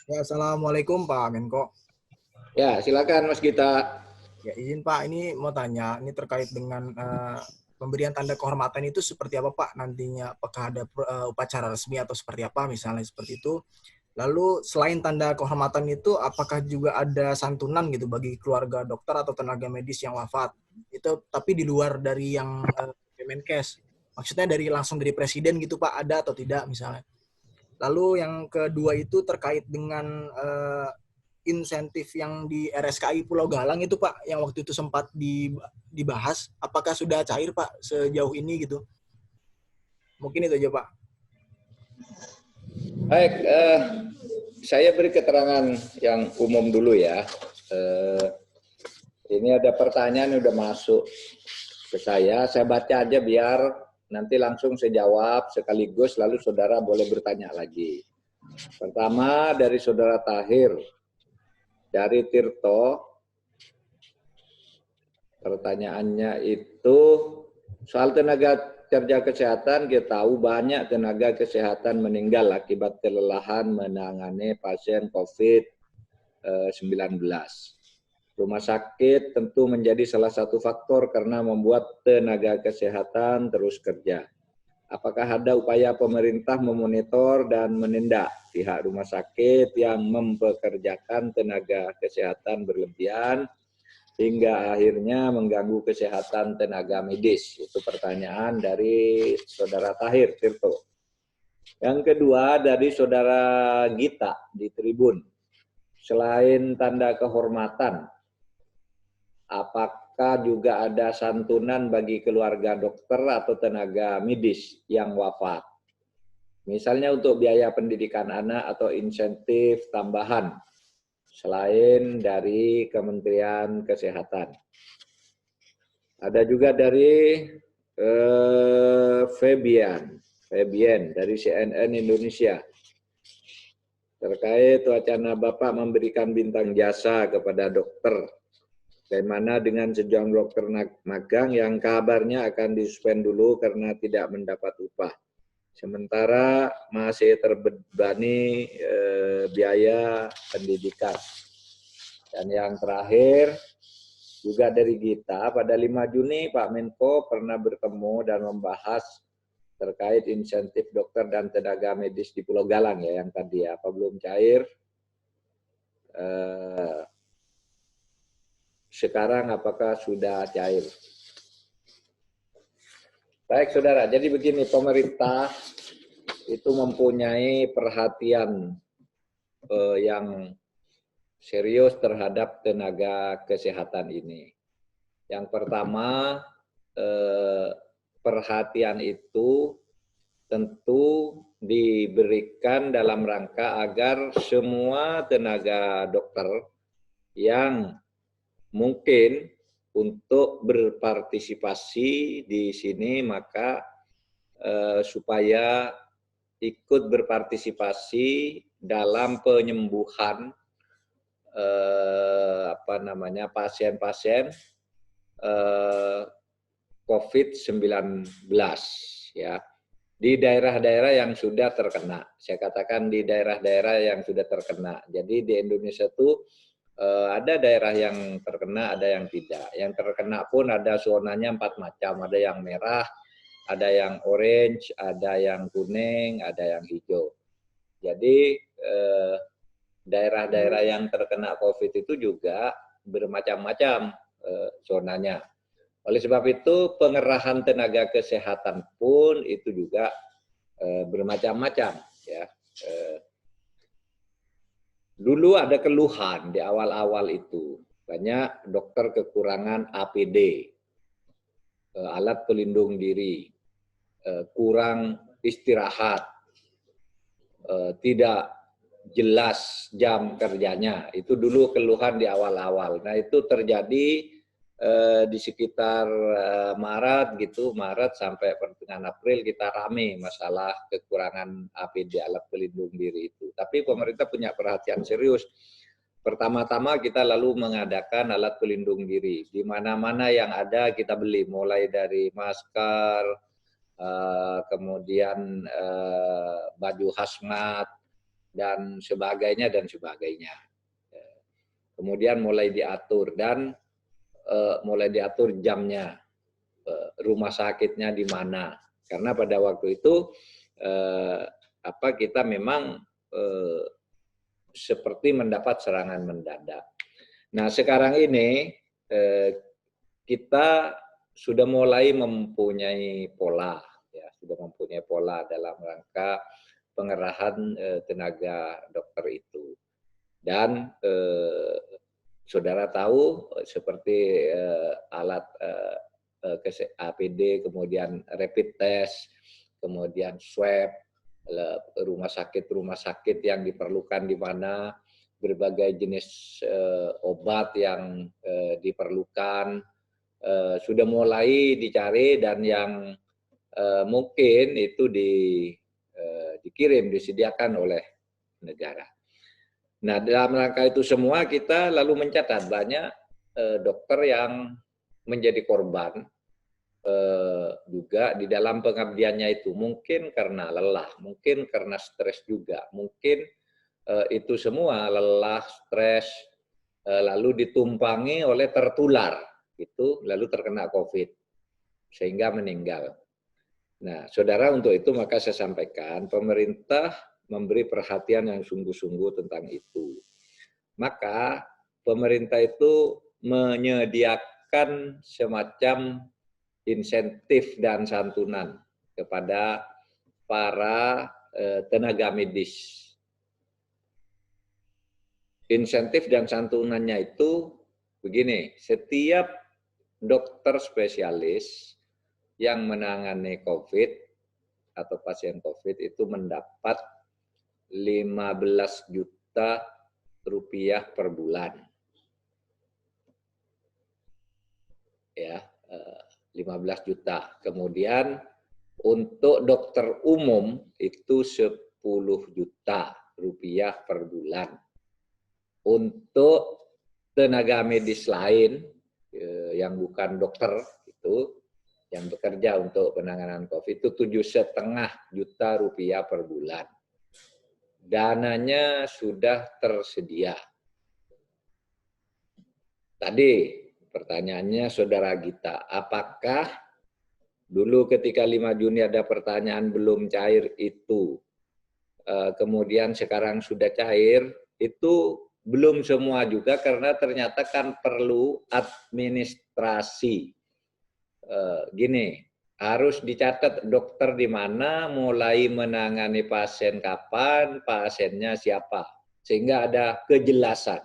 Ya, Assalamualaikum Pak Menko. Ya, silakan Mas Gita. Ya, izin Pak, ini mau tanya, ini terkait dengan pemberian tanda kehormatan itu seperti apa Pak nantinya? Apakah ada upacara resmi atau seperti apa misalnya seperti itu? Lalu selain tanda kehormatan itu, apakah juga ada santunan gitu bagi keluarga dokter atau tenaga medis yang wafat? Itu tapi di luar dari yang Kemenkes. Maksudnya langsung dari presiden gitu Pak, ada atau tidak misalnya? Lalu yang kedua itu terkait dengan insentif yang di RSKI Pulau Galang itu Pak, yang waktu itu sempat dibahas, apakah sudah cair Pak sejauh ini gitu? Mungkin itu aja Pak. Baik, saya beri keterangan yang umum dulu ya. Eh, ini ada pertanyaan yang udah masuk ke saya baca aja biar nanti langsung saya jawab sekaligus, lalu saudara boleh bertanya lagi. Pertama dari saudara Tahir, dari Tirto, pertanyaannya itu soal tenaga kerja kesehatan. Kita tahu banyak tenaga kesehatan meninggal akibat kelelahan menangani pasien COVID-19. Rumah sakit tentu menjadi salah satu faktor karena membuat tenaga kesehatan terus kerja. Apakah ada upaya pemerintah memonitor dan menindak pihak rumah sakit yang mempekerjakan tenaga kesehatan berlebihan hingga akhirnya mengganggu kesehatan tenaga medis? Itu pertanyaan dari saudara Tahir Tirto. Yang kedua dari saudara Gita di Tribun. Selain tanda kehormatan, apakah juga ada santunan bagi keluarga dokter atau tenaga medis yang wafat? Misalnya untuk biaya pendidikan anak atau insentif tambahan selain dari Kementerian Kesehatan. Ada juga dari Febian dari CNN Indonesia. Terkait wacana Bapak memberikan bintang jasa kepada dokter. Bagaimana dengan sejumlah dokter magang yang kabarnya akan disuspend dulu karena tidak mendapat upah. Sementara masih terbebani biaya pendidikan. Dan yang terakhir, juga dari kita, pada 5 Juni Pak Menko pernah bertemu dan membahas terkait insentif dokter dan tenaga medis di Pulau Galang ya, yang tadi apa belum cair. Sekarang apakah sudah cair? Baik saudara, jadi begini, pemerintah itu mempunyai perhatian yang serius terhadap tenaga kesehatan ini. Yang pertama, perhatian itu tentu diberikan dalam rangka agar semua tenaga dokter yang mungkin untuk berpartisipasi di sini, maka supaya ikut berpartisipasi dalam penyembuhan pasien-pasien COVID-19 ya, di daerah-daerah yang sudah terkena. Saya katakan di daerah-daerah yang sudah terkena. Jadi di Indonesia itu ada daerah yang terkena, ada yang tidak. Yang terkena pun ada zonanya 4 macam. Ada yang merah, ada yang orange, ada yang kuning, ada yang hijau. Jadi daerah-daerah yang terkena COVID itu juga bermacam-macam zonanya. Oleh sebab itu pengerahan tenaga kesehatan pun itu juga bermacam-macam ya. Dulu ada keluhan di awal-awal itu, banyak dokter kekurangan APD, alat pelindung diri, kurang istirahat, tidak jelas jam kerjanya. Itu dulu keluhan di awal-awal. Nah itu terjadi di sekitar Maret gitu, Maret sampai pertengahan April kita rame masalah kekurangan APD, alat pelindung diri itu. Tapi pemerintah punya perhatian serius. Pertama-tama kita lalu mengadakan alat pelindung diri. Di mana-mana yang ada kita beli, mulai dari masker, kemudian baju hazmat, dan sebagainya dan sebagainya. Kemudian mulai diatur dan mulai diatur jamnya, rumah sakitnya di mana. Karena pada waktu itu kita memang seperti mendapat serangan mendadak. Nah, sekarang ini kita sudah mulai mempunyai pola, ya, sudah mempunyai pola dalam rangka pengerahan tenaga dokter itu. Dan saudara tahu seperti alat APD, kemudian rapid test, kemudian swab, rumah sakit yang diperlukan di mana, berbagai jenis obat yang diperlukan sudah mulai dicari dan yang mungkin itu dikirim, disediakan oleh negara. Nah, dalam rangka itu semua kita lalu mencatat banyak dokter yang menjadi korban juga di dalam pengabdiannya itu. Mungkin karena lelah, mungkin karena stres juga, mungkin itu semua lelah, stres, lalu ditumpangi oleh tertular, gitu, lalu terkena COVID, sehingga meninggal. Nah, saudara, untuk itu maka saya sampaikan, pemerintah memberi perhatian yang sungguh-sungguh tentang itu. Maka pemerintah itu menyediakan semacam insentif dan santunan kepada para tenaga medis. Insentif dan santunannya itu begini, setiap dokter spesialis yang menangani COVID atau pasien COVID itu mendapat 15 juta rupiah per bulan. Ya, 15 juta. Kemudian untuk dokter umum itu 10 juta rupiah per bulan. Untuk tenaga medis lain yang bukan dokter itu yang bekerja untuk penanganan COVID itu 7,5 juta rupiah per bulan. Dananya sudah tersedia. Tadi pertanyaannya Saudara Gita, apakah dulu ketika 5 Juni ada pertanyaan belum cair itu, kemudian sekarang sudah cair, itu belum semua juga karena ternyata kan perlu administrasi. Gini, harus dicatat dokter di mana, mulai menangani pasien kapan, pasiennya siapa, sehingga ada kejelasan.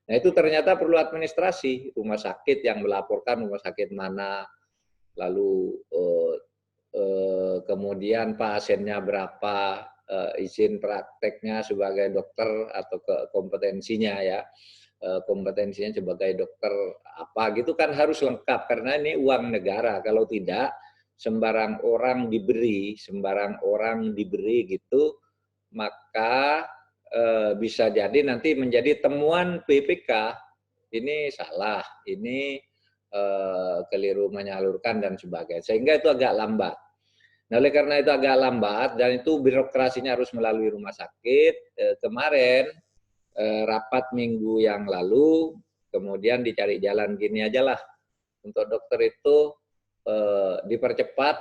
Nah, itu ternyata perlu administrasi, rumah sakit yang melaporkan rumah sakit mana, lalu kemudian pasiennya berapa, izin prakteknya sebagai dokter atau kompetensinya ya, kompetensinya sebagai dokter apa gitu kan harus lengkap karena ini uang negara. Kalau tidak sembarang orang diberi gitu, maka bisa jadi nanti menjadi temuan BPK ini salah, ini keliru menyalurkan dan sebagainya, sehingga itu agak lambat. Nah, oleh karena itu agak lambat dan itu birokrasinya harus melalui rumah sakit. Kemarin rapat minggu yang lalu, kemudian dicari jalan gini aja lah. Untuk dokter itu dipercepat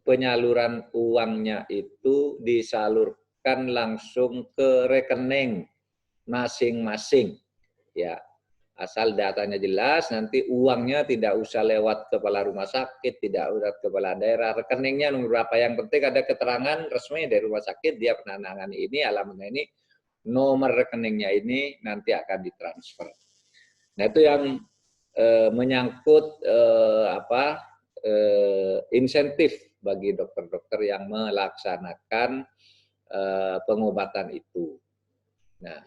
penyaluran uangnya itu disalurkan langsung ke rekening masing-masing. Ya, asal datanya jelas, nanti uangnya tidak usah lewat kepala rumah sakit, tidak lewat kepala daerah, rekeningnya nomor berapa. Yang penting ada keterangan resmi dari rumah sakit, dia pernah menangani ini, alamatnya ini, nomor rekeningnya ini nanti akan ditransfer. Nah, itu yang menyangkut insentif bagi dokter-dokter yang melaksanakan pengobatan itu. Nah,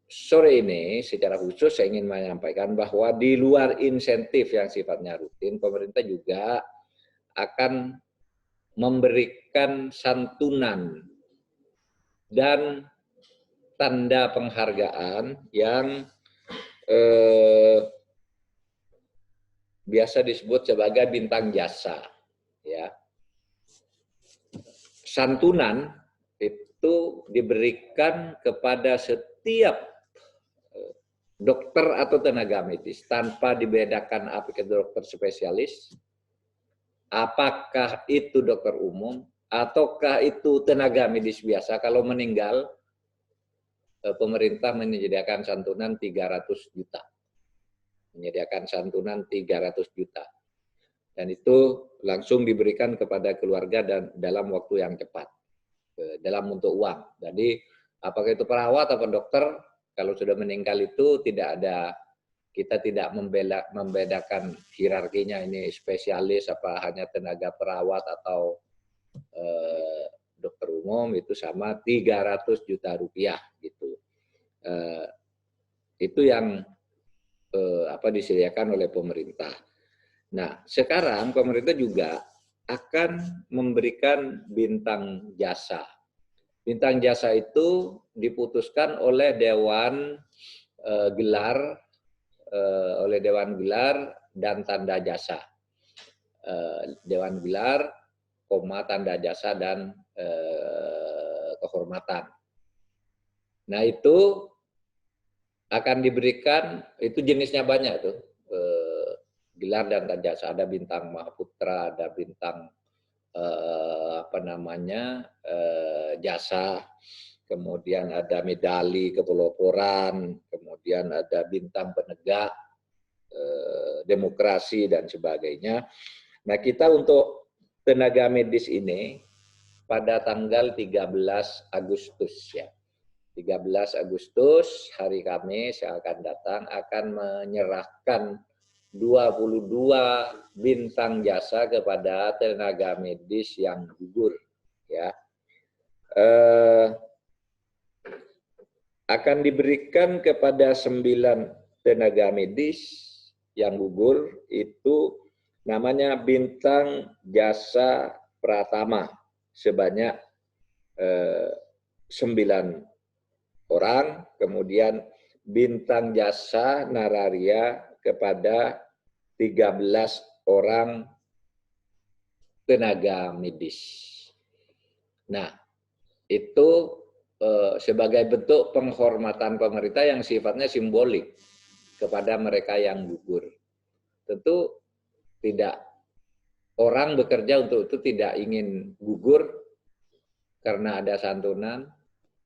sore ini secara khusus saya ingin menyampaikan bahwa di luar insentif yang sifatnya rutin, pemerintah juga akan memberikan santunan dan tanda penghargaan yang biasa disebut sebagai bintang jasa. Ya. Santunan itu diberikan kepada setiap dokter atau tenaga medis tanpa dibedakan apakah dokter spesialis, apakah itu dokter umum, ataukah itu tenaga medis biasa. Kalau meninggal, pemerintah menyediakan santunan 300 juta. Menyediakan santunan 300 juta. Dan itu langsung diberikan kepada keluarga dan dalam waktu yang cepat. Dalam bentuk uang. Jadi apakah itu perawat atau dokter, kalau sudah meninggal itu tidak ada, kita tidak membedakan hierarkinya, ini spesialis apa hanya tenaga perawat atau dokter umum, itu sama 300 juta rupiah gitu. Itu yang disediakan oleh pemerintah. Nah, sekarang pemerintah juga akan memberikan bintang jasa. Bintang jasa itu diputuskan oleh Dewan Gelar, dan tanda jasa. Dewan Gelar, tanda jasa dan kehormatan. Nah, itu akan diberikan, itu jenisnya banyak tuh. Gelar dan tanda jasa, ada bintang Mahaputra, ada bintang jasa, kemudian ada medali kepeloporan, kemudian ada bintang penegak demokrasi dan sebagainya. Nah, kita untuk tenaga medis ini pada tanggal 13 Agustus ya. 13 Agustus hari Kamis yang akan datang akan menyerahkan 22 bintang jasa kepada tenaga medis yang gugur ya. Akan diberikan kepada 9 tenaga medis yang gugur, itu namanya bintang jasa pratama sebanyak 9 orang, kemudian bintang jasa nararia kepada 13 orang tenaga medis. Nah, itu sebagai bentuk penghormatan pemerintah yang sifatnya simbolik kepada mereka yang gugur. Tentu tidak, orang bekerja untuk itu tidak ingin gugur karena ada santunan,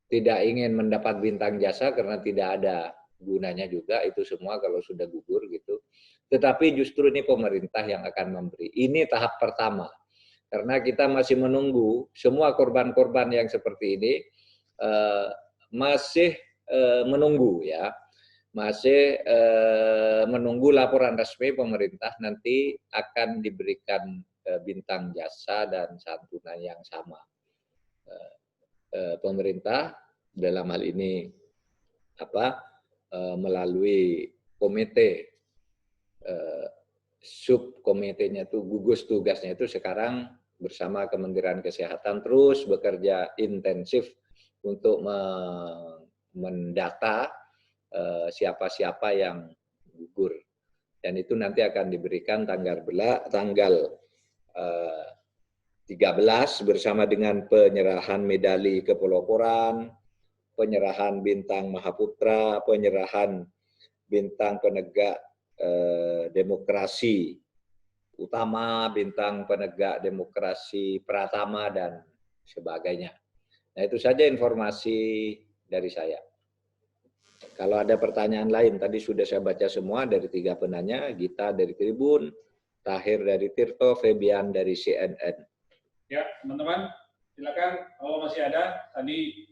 tidak ingin mendapat bintang jasa karena tidak ada gunanya juga, itu semua kalau sudah gugur gitu. Tetapi justru ini pemerintah yang akan memberi. Ini tahap pertama. Karena kita masih menunggu semua korban-korban yang seperti ini masih menunggu ya. Masih menunggu laporan resmi pemerintah, nanti akan diberikan bintang jasa dan santunan yang sama. Pemerintah dalam hal ini melalui komite, subkomitenya itu gugus tugasnya itu sekarang bersama Kementerian Kesehatan terus bekerja intensif untuk mendata siapa-siapa yang gugur, dan itu nanti akan diberikan tanggal 13 bersama dengan penyerahan medali kepeloporan, penyerahan bintang Mahaputra, penyerahan bintang penegak demokrasi utama, bintang penegak demokrasi pratama, dan sebagainya. Nah, itu saja informasi dari saya. Kalau ada pertanyaan lain, tadi sudah saya baca semua dari 3 penanya, Gita dari Tribun, Tahir dari Tirto, Febian dari CNN. Ya, teman-teman, silakan kalau masih ada. Tadi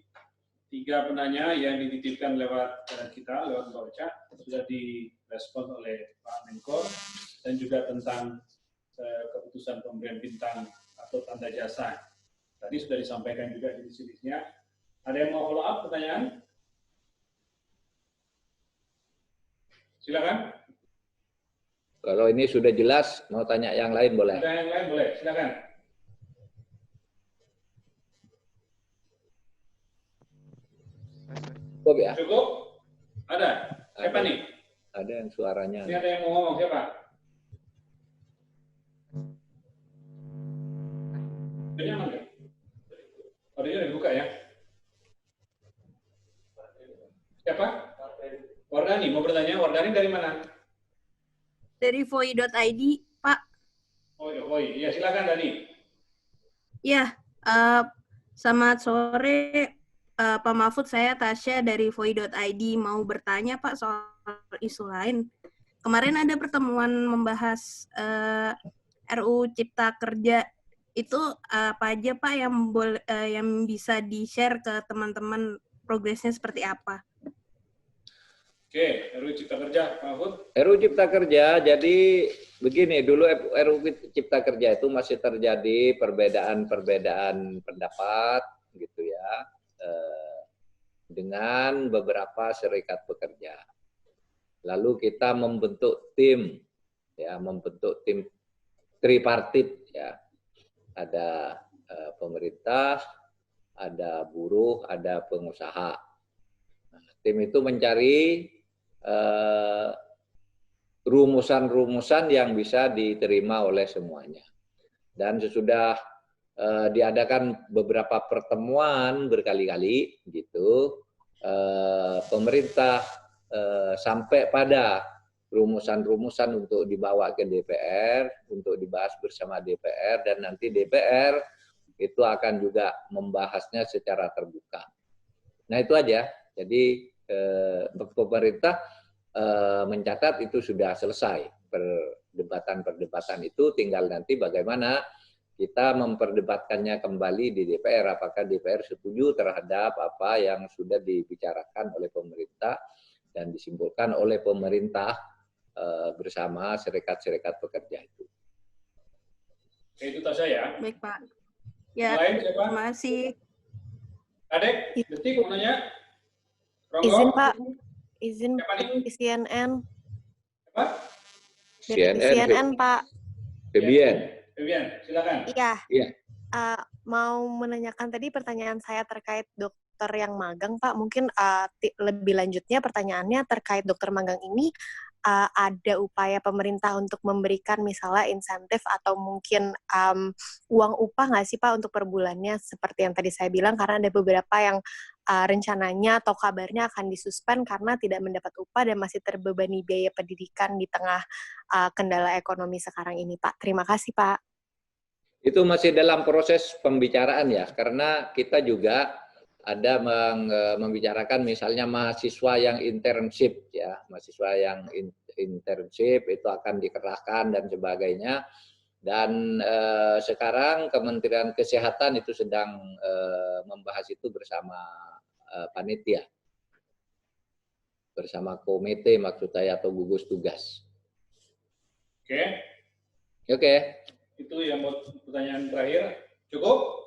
3 penanya yang dititipkan lewat kita, lewat Mbak Ocha, sudah direspon oleh Pak Menko, dan juga tentang keputusan pemberian bintang atau tanda jasa. Tadi sudah disampaikan juga di sini. Ada yang mau follow up pertanyaan? Silakan. Kalau ini sudah jelas, mau tanya yang lain boleh. Ada yang lain boleh, silakan. Cukup ya? Cukup? Ada? Siapa nih? Ada yang suaranya. Ini ada yang mau ngomong, siapa? Audionya mana? Audionya dibuka ya? Dani dari mana? Dari voi.id, Pak. Oh, iya, silakan Dani. Ya, selamat sore Pak Mahfud, saya Tasya dari voi.id mau bertanya Pak soal isu lain. Kemarin ada pertemuan membahas RUU Cipta Kerja, itu apa aja Pak yang bisa di-share ke teman-teman, progresnya seperti apa? Oke, RUU Cipta Kerja, Pak Mahfud. RUU Cipta Kerja, jadi begini, dulu RUU Cipta Kerja itu masih terjadi perbedaan pendapat gitu ya, dengan beberapa serikat pekerja. Lalu kita membentuk tim tripartit ya, ada pemerintah, ada buruh, ada pengusaha. Nah, tim itu mencari rumusan-rumusan yang bisa diterima oleh semuanya. Dan sesudah diadakan beberapa pertemuan berkali-kali gitu, pemerintah sampai pada rumusan-rumusan untuk dibawa ke DPR, untuk dibahas bersama DPR, dan nanti DPR itu akan juga membahasnya secara terbuka. Nah itu aja, jadi pemerintah mencatat itu sudah selesai perdebatan itu, tinggal nanti bagaimana kita memperdebatkannya kembali di DPR, apakah DPR setuju terhadap apa yang sudah dibicarakan oleh pemerintah dan disimpulkan oleh pemerintah bersama serikat-serikat pekerja itu. Oke, itu Tasya ya. Baik Pak. Ya, Lain siapa? terima kasih. Adek, Detik mau nanya? Ronggo? Izin Pak, izin Siapa nih? di CNN. Apa? Dari CNN Pak. Febian. Febian, silakan. Iya. Iya. Mau menanyakan tadi pertanyaan saya terkait dokter yang magang Pak. Mungkin lebih lanjutnya pertanyaannya terkait dokter magang ini, ada upaya pemerintah untuk memberikan misalnya insentif atau mungkin uang upah nggak sih Pak untuk per bulannya, seperti yang tadi saya bilang, karena ada beberapa yang rencananya atau kabarnya akan disuspend karena tidak mendapat upah dan masih terbebani biaya pendidikan di tengah kendala ekonomi sekarang ini Pak. Terima kasih Pak. Itu masih dalam proses pembicaraan ya, karena kita juga ada membicarakan misalnya mahasiswa yang internship ya, mahasiswa yang internship itu akan dikerahkan dan sebagainya. Dan sekarang Kementerian Kesehatan itu sedang membahas itu bersama panitia, bersama komite maksud saya, atau gugus tugas. Oke. Itu yang mau pertanyaan terakhir. Cukup?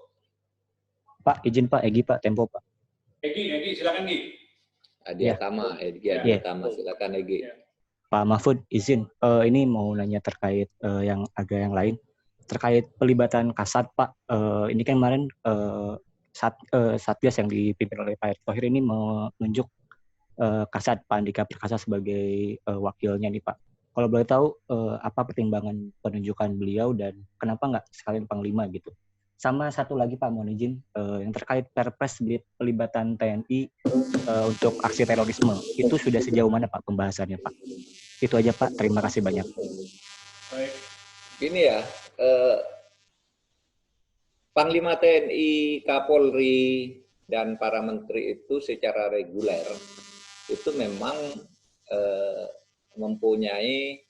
Pak, izin Pak, Egi Pak, Tempo Pak. Egi, silakan Egi. Tama, silakan Egi. Ya. Pak Mahfud, izin. Ini mau nanya terkait yang lain. Terkait pelibatan Kasat Pak. Ini kan kemarin Satgas yang dipimpin oleh Pak Erick Thohir ini menunjuk Kasat Pak Andika Perkasa sebagai wakilnya nih Pak. Kalau boleh tahu apa pertimbangan penunjukan beliau dan kenapa nggak sekalian Panglima gitu? Sama satu lagi Pak, mohon izin, yang terkait Perpres pelibatan TNI untuk aksi terorisme, itu sudah sejauh mana Pak pembahasannya Pak? Itu aja Pak, terima kasih banyak. Baik. Ini ya, Panglima TNI, Kapolri, dan para menteri itu secara reguler itu memang mempunyai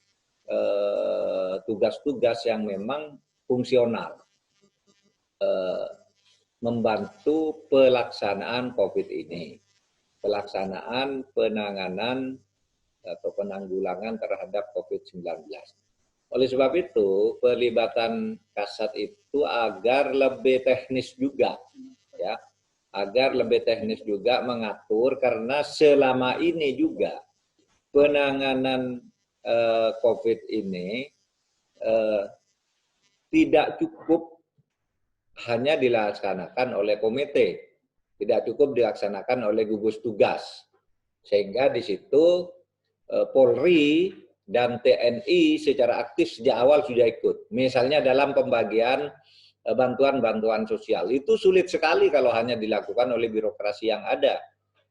tugas-tugas yang memang fungsional, membantu pelaksanaan COVID ini, pelaksanaan penanganan atau penanggulangan terhadap COVID-19. Oleh sebab itu, pelibatan Kasat itu agar lebih teknis juga, ya, agar lebih teknis juga mengatur, karena selama ini juga penanganan COVID ini tidak cukup hanya dilaksanakan oleh komite, tidak cukup dilaksanakan oleh gugus tugas, sehingga di situ Polri dan TNI secara aktif sejak awal sudah ikut. Misalnya dalam pembagian bantuan-bantuan sosial, itu sulit sekali kalau hanya dilakukan oleh birokrasi yang ada.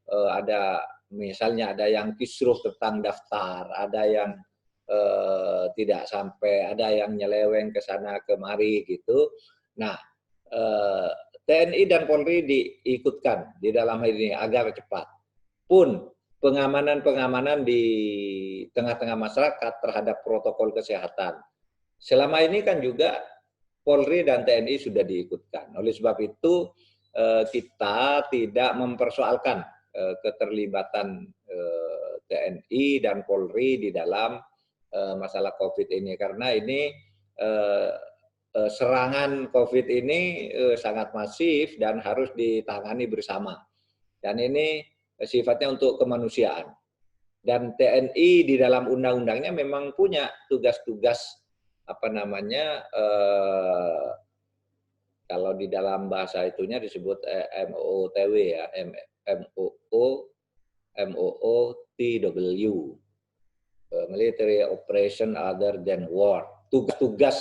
Ada misalnya ada yang kisruh tentang daftar, ada yang tidak sampai, ada yang nyeleweng ke sana kemari gitu. Nah, TNI dan Polri diikutkan di dalam hal ini agar cepat. Pun pengamanan di tengah-tengah masyarakat terhadap protokol kesehatan. Selama ini kan juga Polri dan TNI sudah diikutkan. Oleh sebab itu kita tidak mempersoalkan keterlibatan TNI dan Polri di dalam masalah COVID ini, karena ini serangan COVID ini sangat masif dan harus ditangani bersama. Dan ini sifatnya untuk kemanusiaan. Dan TNI di dalam undang-undangnya memang punya tugas-tugas kalau di dalam bahasa itunya disebut MOOTW ya, MOOTW. Military Operation Other Than War, tugas-tugas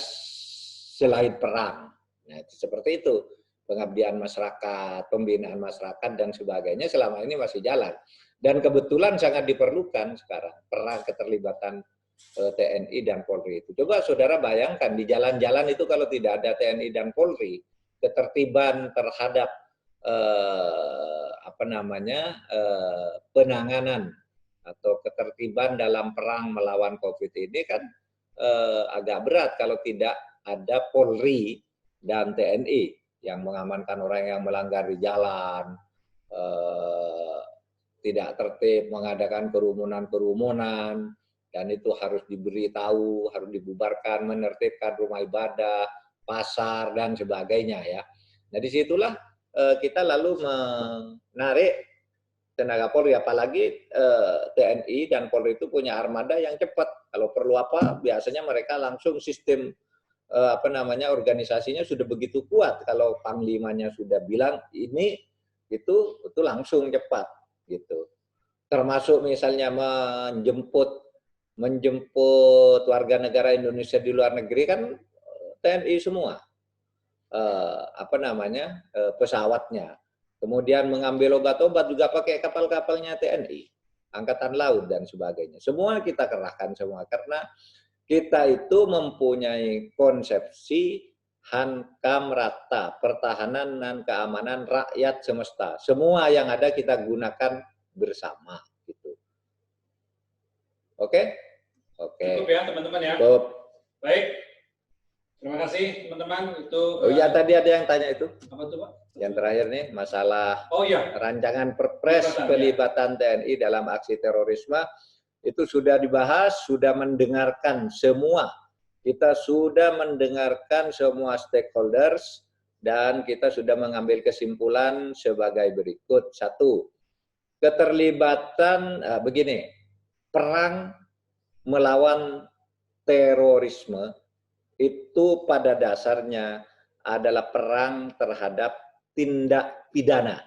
selain perang. Nah, seperti itu, pengabdian masyarakat, pembinaan masyarakat dan sebagainya selama ini masih jalan. Dan kebetulan sangat diperlukan sekarang peran keterlibatan TNI dan Polri itu. Coba saudara bayangkan di jalan-jalan itu kalau tidak ada TNI dan Polri, ketertiban terhadap penanganan atau ketertiban dalam perang melawan COVID ini kan agak berat kalau tidak ada Polri dan TNI yang mengamankan orang yang melanggar di jalan, tidak tertib, mengadakan kerumunan-kerumunan, dan itu harus diberitahu, harus dibubarkan, menertibkan rumah ibadah, pasar, dan sebagainya ya. Nah disitulah kita lalu menarik tenaga Polri, apalagi TNI dan Polri itu punya armada yang cepat. Kalau perlu apa, biasanya mereka langsung sistem organisasinya sudah begitu kuat. Kalau panglimanya sudah bilang ini, itu langsung cepat gitu. Termasuk misalnya menjemput warga negara Indonesia di luar negeri kan TNI semua pesawatnya. Kemudian mengambil obat-obat juga pakai kapal-kapalnya TNI, Angkatan Laut dan sebagainya. Semua kita kerahkan semua karena kita itu mempunyai konsepsi hankam rata, pertahanan dan keamanan rakyat semesta. Semua yang ada kita gunakan bersama gitu. Oke? Oke. Cukup ya teman-teman ya. Cukup. Baik. Terima kasih teman-teman. Itu Oh iya, tadi ada yang tanya itu. apa tuh Pak? Yang terakhir nih, masalah rancangan Perpres pelibatan TNI dalam aksi terorisme, itu sudah dibahas, sudah mendengarkan semua. Kita sudah mendengarkan semua stakeholders, dan kita sudah mengambil kesimpulan sebagai berikut. 1, keterlibatan, begini, perang melawan terorisme itu pada dasarnya adalah perang terhadap tindak pidana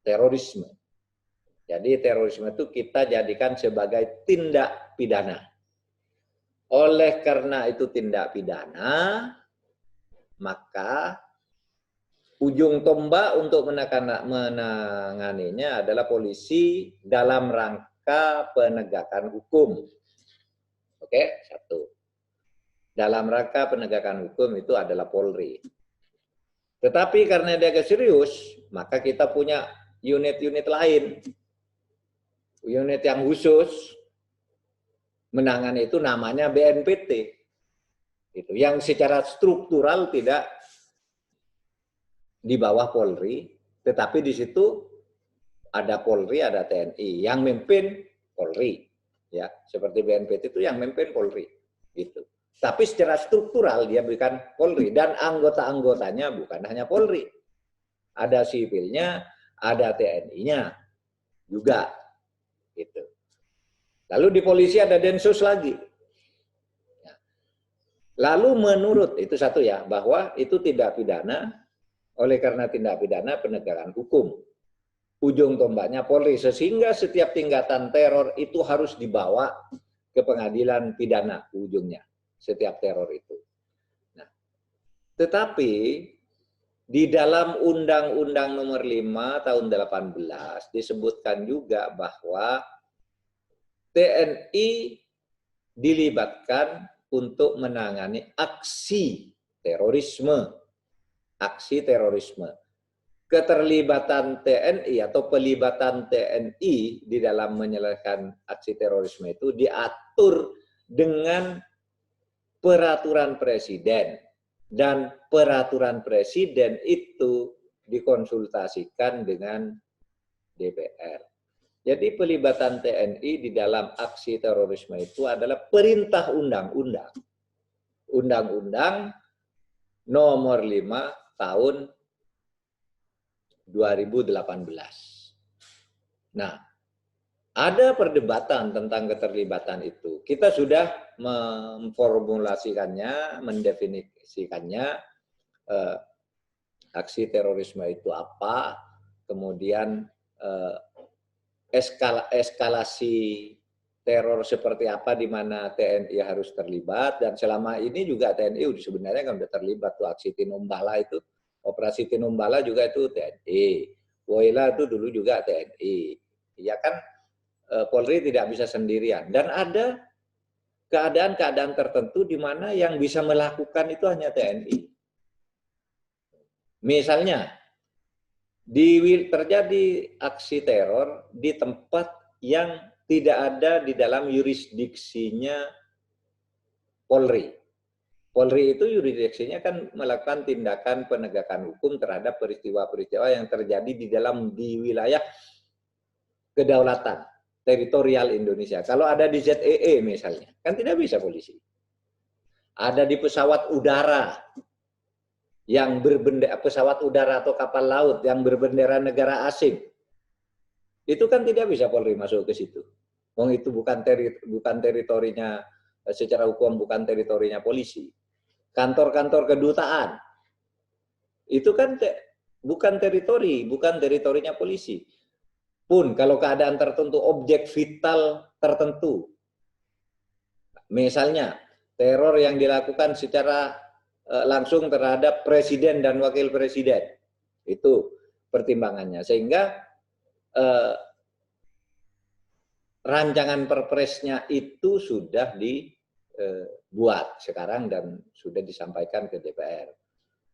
terorisme. Jadi terorisme itu kita jadikan sebagai tindak pidana. Oleh karena itu tindak pidana, maka ujung tombak untuk menanganinya adalah polisi dalam rangka penegakan hukum. Oke, 1. Dalam rangka penegakan hukum itu adalah Polri. Tetapi karena dia agak serius, maka kita punya unit-unit lain. Unit yang khusus menangani itu namanya BNPT. Itu yang secara struktural tidak di bawah Polri, tetapi di situ ada Polri, ada TNI. Yang memimpin Polri. Ya, seperti BNPT itu yang memimpin Polri. Gitu. Tapi secara struktural dia bukan Polri, dan anggota-anggotanya bukan hanya Polri. Ada sipilnya, ada TNI-nya juga. Gitu. Lalu di polisi ada Densus lagi. Lalu menurut, itu 1 ya, bahwa itu tindak pidana, oleh karena tindak pidana penegakan hukum. Ujung tombaknya Polri, sehingga setiap tingkatan teror itu harus dibawa ke pengadilan pidana ujungnya. Setiap teror itu. Nah, tetapi di dalam Undang-Undang Nomor 5 tahun 18 disebutkan juga bahwa TNI dilibatkan untuk menangani aksi terorisme. Aksi terorisme. Keterlibatan TNI atau pelibatan TNI di dalam menyelesaikan aksi terorisme itu diatur dengan peraturan presiden. Dan peraturan presiden itu dikonsultasikan dengan DPR. Jadi pelibatan TNI di dalam aksi terorisme itu adalah perintah undang-undang. Undang-Undang Nomor 5 tahun 2018. Nah, ada perdebatan tentang keterlibatan itu. Kita sudah memformulasikannya, mendefinisikannya, aksi terorisme itu apa, kemudian eskalasi teror seperti apa di mana TNI harus terlibat, dan selama ini juga TNI sebenarnya kan sudah terlibat tuh aksi Tinombala itu, operasi Tinombala juga itu TNI, Woyla itu dulu juga TNI, ya kan. Polri tidak bisa sendirian, dan ada keadaan-keadaan tertentu di mana yang bisa melakukan itu hanya TNI. Misalnya terjadi aksi teror di tempat yang tidak ada di dalam yurisdiksinya Polri. Polri itu yurisdiksinya kan melakukan tindakan penegakan hukum terhadap peristiwa-peristiwa yang terjadi di wilayah kedaulatan teritorial Indonesia. Kalau ada di ZEE misalnya, kan tidak bisa polisi. Ada di pesawat udara pesawat udara atau kapal laut yang berbendera negara asing, itu kan tidak bisa Polri masuk ke situ. Itu bukan teritorinya secara hukum, bukan teritorinya polisi. Kantor-kantor kedutaan itu kan bukan teritorinya polisi. Pun kalau keadaan tertentu, objek vital tertentu, misalnya teror yang dilakukan secara langsung terhadap presiden dan wakil presiden, itu pertimbangannya. Sehingga rancangan perpresnya itu sudah dibuat sekarang dan sudah disampaikan ke DPR.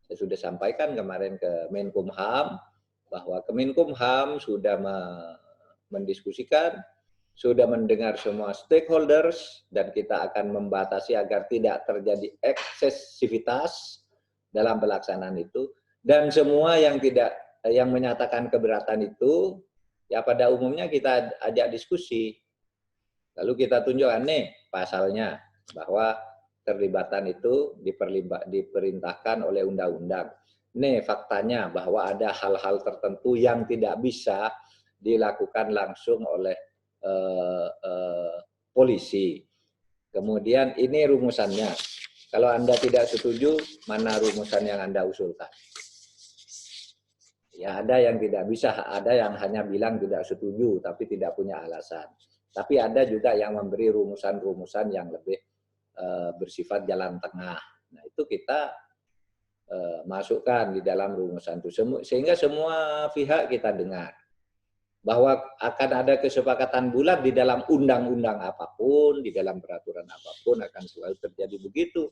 Saya sudah sampaikan kemarin ke Menkumham bahwa Kemenkumham sudah mendiskusikan, sudah mendengar semua stakeholders, dan kita akan membatasi agar tidak terjadi eksesivitas dalam pelaksanaan itu. Dan semua yang menyatakan keberatan itu, ya pada umumnya kita ajak diskusi. Lalu kita tunjukkan nih pasalnya, bahwa terlibatan itu diperintahkan oleh undang-undang. Nih faktanya bahwa ada hal-hal tertentu yang tidak bisa dilakukan langsung oleh polisi. Kemudian ini rumusannya. Kalau Anda tidak setuju, mana rumusan yang Anda usulkan? Ya, ada yang tidak bisa, ada yang hanya bilang tidak setuju, tapi tidak punya alasan. Tapi ada juga yang memberi rumusan-rumusan yang lebih bersifat jalan tengah. Nah, itu kita masukkan di dalam rumusan itu. Sehingga semua pihak kita dengar. Bahwa akan ada kesepakatan bulat di dalam undang-undang apapun, di dalam peraturan apapun akan selalu terjadi begitu.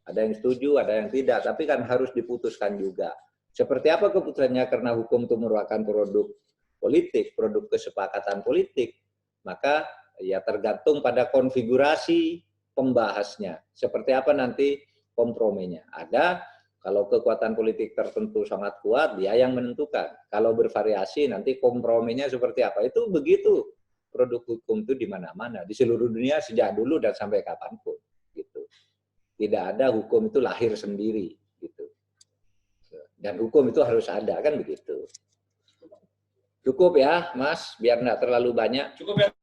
Ada yang setuju, ada yang tidak, tapi kan harus diputuskan juga. Seperti apa keputusannya, karena hukum itu merupakan produk politik, produk kesepakatan politik, maka ya tergantung pada konfigurasi pembahasnya. Seperti apa nanti komprominya. Ada, kalau kekuatan politik tertentu sangat kuat, dia yang menentukan. Kalau bervariasi, nanti komprominya seperti apa. Itu begitu produk hukum itu di mana-mana. Di seluruh dunia sejak dulu dan sampai kapanpun. Gitu. Tidak ada hukum itu lahir sendiri. Gitu. Dan hukum itu harus ada, kan begitu. Cukup ya, Mas, biar nggak terlalu banyak. Cukup ya.